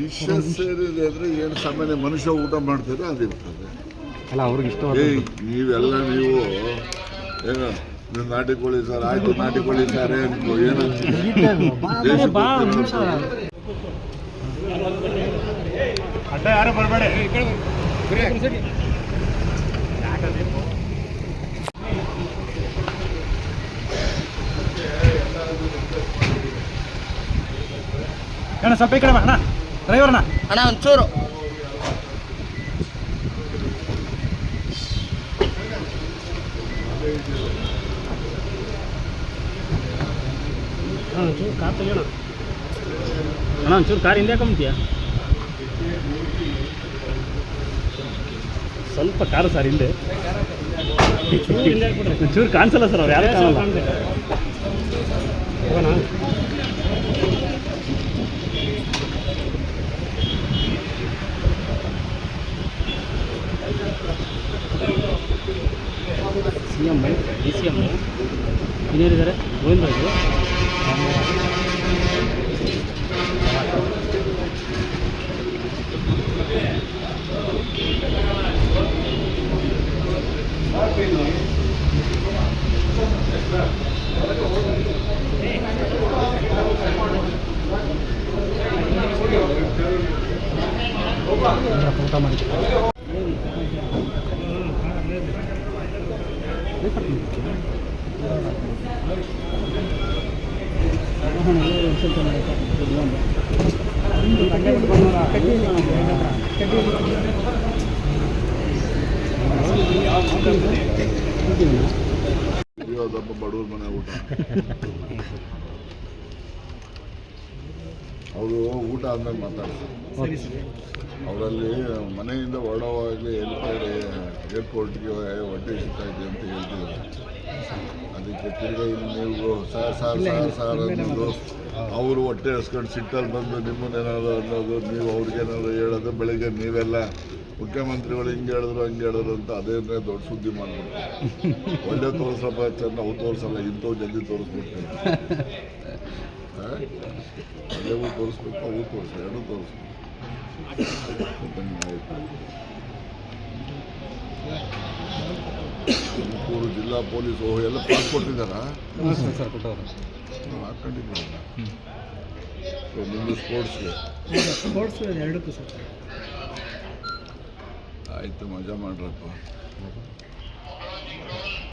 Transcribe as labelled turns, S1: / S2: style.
S1: Dishes ಸೇರಿದೆ ಅಂದರೆ ಏನು ಸಾಮಾನ್ಯ ಮನುಷ್ಯ ಊಟ ಮಾಡ್ತಾರೆ ಅದಿರ್ತದೆ.
S2: ಅಲ್ಲ ಅವ್ರಿಗೆ ಇಷ್ಟ.
S1: ನೀವೆಲ್ಲ ನೀವು ಏನು ನೀವು ನಾಟಿ ಕೋಳಿ ಸಾರು ಆಯ್ತು, ನಾಟಿ ಕೋಳಿ ಸಾರೇ ಅನ್ಕೋ
S3: ಅಡ್ಡ ಯಾರು ಬರಬೇಡಿ. ಅಣ್ಣ ಸ್ವಲ್ಪ ಈ ಕಡೆ ಅಣ್ಣ, ಡ್ರೈವರ್ ಅಣ್ಣ ಒಂಚೂರು ಒಂಚೂರು ಕಾರ್ ತೆಗಿಯೋಣ ಅಣ್ಣ, ಒಂಚೂರು ಕಾರ್ ಹಿಂದೆ ಹಾಕೊಂಬಿಟ್ಟಿಯಾ? ಸ್ವಲ್ಪ ಕಾರು ಸರ್ ಹಿಂದೆ, ಒಂಚೂರು ಕಾಣಿಸಲ್ಲ ಸರ್, ಅವ್ರು ಯಾರು ಕಾಣಲ್ಲ. ಹೋಗೋಣ CM DCM ಇನ್ನೇನಿದ್ದಾರೆ ಗೋವಿಂದರಾಜು. ಊಟ ಮಾಡಿ
S1: ಇವತ್ತಪ್ಪ ಬಡವ್ರ ಮನೆ ಊಟ. ಅವರು ಊಟ ಆದ್ಮೇಲೆ ಮಾತಾಡ್ತಾರೆ. ಅವರಲ್ಲಿ ಮನೆಯಿಂದ ಹೊರಡೋವಾಗಲೇ ಏರ್ಪೋರ್ಟ್ಗೆ ಹೊಟ್ಟೆ ಸಿಗ್ತಾಯಿದೆ ಅಂತ ಹೇಳ್ತಿದ್ದಾರೆ. ಅದಕ್ಕೆ ತಿರ್ಗಿ ಇಲ್ಲಿ ನೀವು ಸಾರ್ ಅನ್ನೋದು, ಅವರು ಹೊಟ್ಟೆ ಹಸ್ಕೊಂಡು ಸಿಟ್ಟಲ್ಲಿ ಬಂದು ನಿಮ್ಮನ್ನೇನಾದ್ರು ಅನ್ನೋದು, ನೀವು ಅವ್ರಿಗೇನಾದ್ರು ಹೇಳೋದು. ಬೆಳಿಗ್ಗೆ ನೀವೆಲ್ಲ ಮುಖ್ಯಮಂತ್ರಿಗಳು ಹಿಂಗೆ ಹೇಳಿದ್ರು ಹಂಗೆ ಹೇಳಿದ್ರು ಅಂತ ಅದೇನೇ ದೊಡ್ಡ ಸುದ್ದಿ ಮಾಡ್ಬಿಡ್ತಾರೆ. ಒಳ್ಳೆ ತೋರಿಸಪ್ಪ ಚೆಂದ, ಅವು ತೋರಿಸಲ್ಲ, ಇಂಥವು ಜಲ್ದಿ ತೋರಿಸ್ಬಿಡ್ತೀನಿ. ಅದೇವು ತೋರಿಸ್ಬೇಕು, ಅವು ತೋರಿಸ್ಬೇಕು, ಎರಡೂ ತೋರಿಸ್ಬೇಕು. ತುಮಕೂರು ಜಿಲ್ಲಾ ಪೊಲೀಸ್ ಎಲ್ಲ ಪಾಸ್ ಕೊಟ್ಟಿದ್ದಾರಾ? ಹಾಕೊಂಡಿದ್ದೀರ ನಿಮ್ಮದು ಸ್ಪೋರ್ಟ್ಸ್
S3: ಎರಡಕ್ಕೂ ಸರ್.
S1: ಆಯಿತು, ಮಜಾ ಮಾಡ್ರಪ್ಪ.